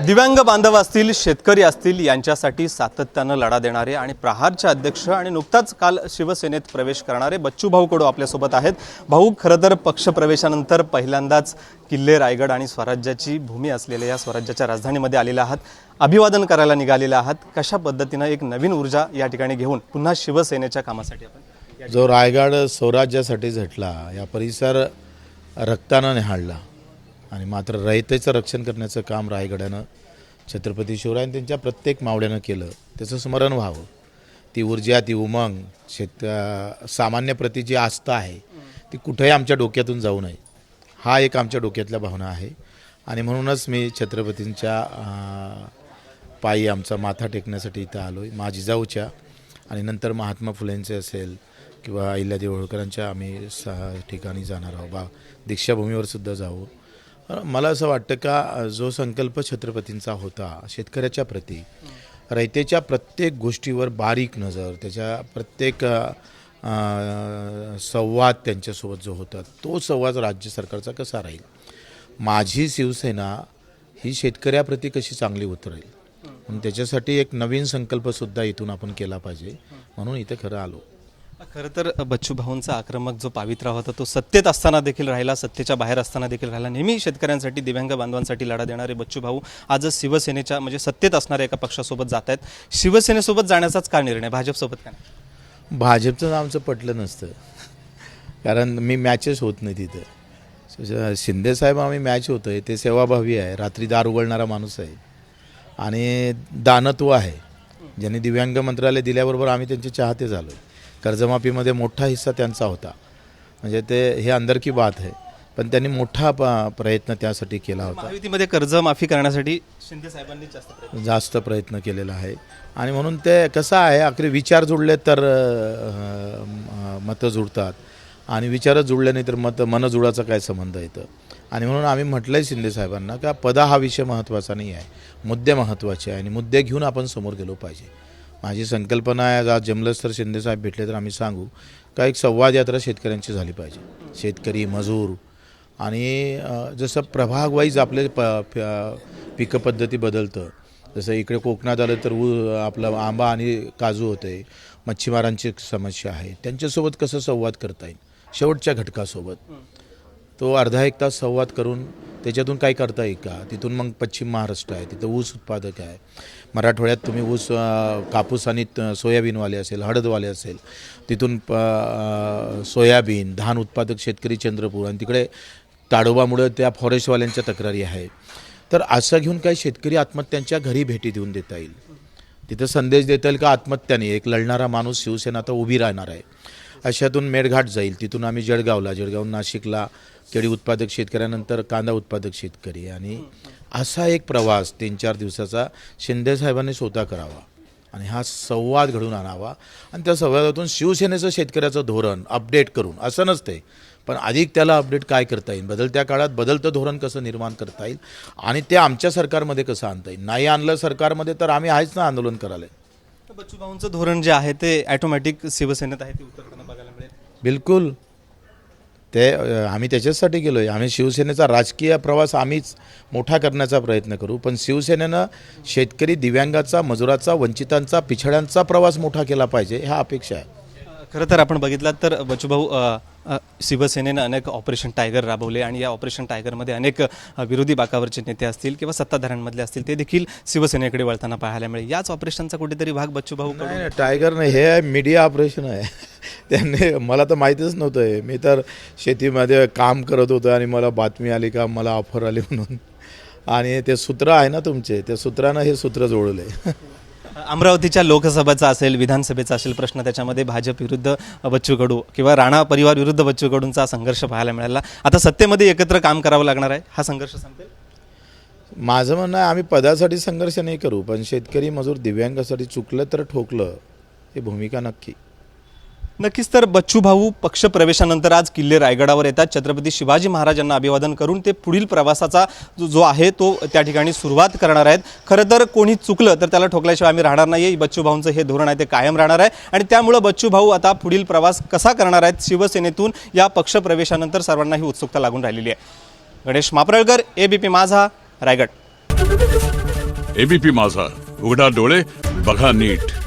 दिव्यांग बांधव असतील, शेतकरी असतील यांच्यासाठी सातत्यानं लढा देणारे आणि प्रहारचे अध्यक्ष आणि नुकताच काल शिवसेनेत प्रवेश करणारे बच्चूभाऊ कडू आपल्यासोबत आहेत। भाऊ, खरं तर पक्षप्रवेशानंतर पहिल्यांदाच किल्ले रायगड आणि स्वराज्याची भूमी असलेल्या या स्वराज्याच्या राजधानीमध्ये आलेले आहात, अभिवादन करायला निघालेले आहात। कशा पद्धतीने एक नवीन ऊर्जा या ठिकाणी घेऊन पुन्हा शिवसेनेच्या कामासाठी आपण जो रायगड स्वराज्यासाठी झटला, या परिसर रक्तानं निहाळला आणि मात्र रयतेचं रक्षण करण्याचं काम रायगडानं छत्रपती शिवरायांनी त्यांच्या प्रत्येक मावळ्यानं केलं। त्याचं स्मरण व्हावं, ती ऊर्जा, ती उमंग सामान्य प्रती जी आस्था आहे ती कुठेही आमच्या डोक्यातून जाऊ नये, हा एक आमच्या डोक्यातल्या भावना आहे। आणि म्हणूनच मी छत्रपतींच्या पायी आमचा माथा टेकण्यासाठी इथं आलो आहे। माझी जिजाऊच्या आणि नंतर महात्मा फुलेंचे असेल किंवा अहिल्यादेवी होळकरांच्या आम्ही ठिकाणी जाणार आहोत, दीक्षाभूमीवर सुद्धा जाऊ। मला असं वाटतं का जो संकल्प छत्रपतींचा होता शेतकऱ्याच्या प्रती, रयतेच्या प्रत्येक गोष्टीवर बारीक नजर, त्याच्या प्रत्येक संवाद त्यांच्यासोबत जो होता तो संवाद राज्य सरकारचा कसा राहील, माझी शिवसेना ही शेतकऱ्याप्रती कशी चांगली उतरेल, म्हणून त्याच्यासाठी एक नवीन संकल्पसुद्धा इथून आपण केला पाहिजे, म्हणून इथे खरं आलो। खरं तर बच्चूभाऊंचा आक्रमक जो पावित्रा होता तो सत्तेत असताना देखील राहिला, सत्तेच्या बाहेर असताना देखील राहिला। नेहमी शेतकऱ्यांसाठी, दिव्यांग बांधवांसाठी लढा देणारे बच्चूभाऊ आज शिवसेनेच्या म्हणजे सत्तेत असणाऱ्या एका पक्षासोबत जात आहेत। शिवसेनेसोबत जाण्याचाच का निर्णय, भाजपसोबत का नाही? भाजपचं आमचं पटलं नसतं, कारण मी मॅचेस होत नाही तिथं। शिंदेसाहेब आम्ही मॅच होतो आहे, ते सेवाभावी आहे, रात्री दार उघडणारा माणूस आहे आणि दानत्व आहे। ज्यांनी दिव्यांग मंत्रालय दिल्याबरोबर आम्ही त्यांचे चाहते झालो आहे। कर्जमाफीमध्ये मोठा हिस्सा त्यांचा होता, म्हणजे ते हे अंदर की बात आहे, पण त्यांनी मोठा प्रयत्न त्यासाठी केला होता। महायुतीमध्ये कर्जमाफी करण्यासाठी शिंदे साहेबांनी जास्त प्रयत्न केलेला आहे आणि म्हणून ते कसं आहे, आखरी विचार जुळले तर मतं जुळतात आणि विचारच जुळले नाही तर मन जुळाचा काय संबंध येतं। आणि म्हणून आम्ही म्हटलं आहे शिंदे साहेबांना का पदा हा विषय महत्त्वाचा नाही आहे, मुद्दे महत्त्वाचे आहे आणि मुद्दे घेऊन आपण समोर गेलो पाहिजे। माझी संकल्पना आहे, आज जमलंच तर शिंदेसाहेब भेटले तर आम्ही सांगू का एक संवाद यात्रा शेतकऱ्यांची झाली पाहिजे। शेतकरी, मजूर आणि जसं प्रभाग वाईज आपले पिकं पद्धती बदलतं, जसं इकडे कोकणात आलं तर आपलं आंबा आणि काजू होते, मच्छीमारांची समस्या आहे, त्यांच्यासोबत कसं संवाद करता येईल, शेवटच्या घटकासोबत तो अर्धा एक तास संवाद करून त्याच्यातून काय करता येईल का। तिथून मग पश्चिम महाराष्ट्र आहे, तिथं ऊस उत्पादक आहे, मराठवाड्यात तुम्ही ऊस, कापूस आणि सोयाबीनवाले असेल, हळदवाले असेल, तिथून सोयाबीन, धान उत्पादक शेतकरी चंद्रपूर, आणि तिकडे ताडोबामुळे त्या फॉरेस्टवाल्यांच्या तक्रारी आहे। तर असं घेऊन काही शेतकरी आत्महत्यांच्या घरी भेटी देऊन देता येईल, तिथं संदेश देता येईल का आत्महत्याने एक लढणारा माणूस शिवसेना आता उभी राहणार आहे। अशातून मेळघाट जाईल, तिथून आम्ही जळगावहून नाशिकला केळी उत्पादक शेतकऱ्यानंतर कांदा उत्पादक शेतकरी, आणि असा एक प्रवास 3-4 दिवसाचा शिंदेसाहेबांनी स्वतः करावा आणि हा संवाद घडून आणावा। आणि त्या संवादातून शिवसेनेचं शेतकऱ्याचं धोरण अपडेट करून, असं नसते पण अधिक त्याला अपडेट काय करता येईल, बदलत्या काळात बदलतं धोरण कसं निर्माण करता येईल आणि ते आमच्या सरकारमध्ये कसं आणता येईल। नाही आणलं सरकारमध्ये तर आम्ही आहेच ना आंदोलन करायला। बच्चूभाऊंचं धोरण जे आहे ते ऑटोमॅटिक शिवसेनेत आहे, ते उतरताना बघायला मिळेल। बिलकुल, ते आम्ही त्याच्यासाठी गेलो आहे। आम्ही शिवसेनेचा राजकीय प्रवास आम्हीच मोठा करण्याचा प्रयत्न करू, पण शिवसेनेनं शेतकरी, दिव्यांगाचा, मजुराचा, वंचितांचा, पिछड्यांचा प्रवास मोठा केला पाहिजे, ह्या अपेक्षा आहे। खरं तर आपण बघितलं तर बच्चूभाऊ, शिवसेनेनं अनेक ऑपरेशन टायगर राबवले आणि या ऑपरेशन टायगरमध्ये अनेक विरोधी बाकावरचे नेते असतील किंवा सत्ताधाऱ्यांमधले असतील ते देखील शिवसेनेकडे वळताना पाहायला मिळेल। याच ऑपरेशनचा कुठेतरी भाग बच्चूभाऊ नाही, टायगर नाही, हे मीडिया ऑपरेशन आहे। त्यांनी, मला तर माहितीच नव्हतं, मी तर शेतीमध्ये काम करत होतो आणि मला बातमी आली का मला ऑफर आली म्हणून, आणि ते सूत्र आहे ना तुमचे, त्या सूत्रानं हे सूत्र जोडले। अमरावतीच्या लोकसभेचा असेल, विधानसभेचा असेल प्रश्न, त्याच्यामध्ये भाजप विरुद्ध बच्चू कडू किंवा राणा परिवार विरुद्ध बच्चू कडूंचा संघर्ष पाहायला मिळाला। आता सत्तेमध्ये एकत्र काम करावं लागणार आहे, हा संघर्ष संपेल? माझं म्हणणं आहे, आम्ही पदासाठी संघर्ष नाही करू, पण शेतकरी, मजूर, दिव्यांगासाठी चुकलं तर ठोकलं, ही भूमिका नक्कीच। तर बच्चूभाऊ पक्षप्रवेशानंतर आज किल्ले रायगडावर येतात, छत्रपती शिवाजी महाराजांना अभिवादन करून ते पुढील प्रवासाचा जो आहे तो त्या ठिकाणी सुरुवात करणार आहेत। खरं तर कोणी चुकलं तर त्याला ठोकल्याशिवाय आम्ही राहणार नाही, बच्चूभाऊंचं हे धोरण आहे ते कायम राहणार आहे आणि त्यामुळे बच्चूभाऊ आता पुढील प्रवास कसा करणार आहेत शिवसेनेतून, या पक्षप्रवेशानंतर सर्वांनाही उत्सुकता लागून राहिलेली आहे। गणेश मापरळकर, ABP माझा, रायगड। एबीपी माझा, उघडा डोळे बघा नीट.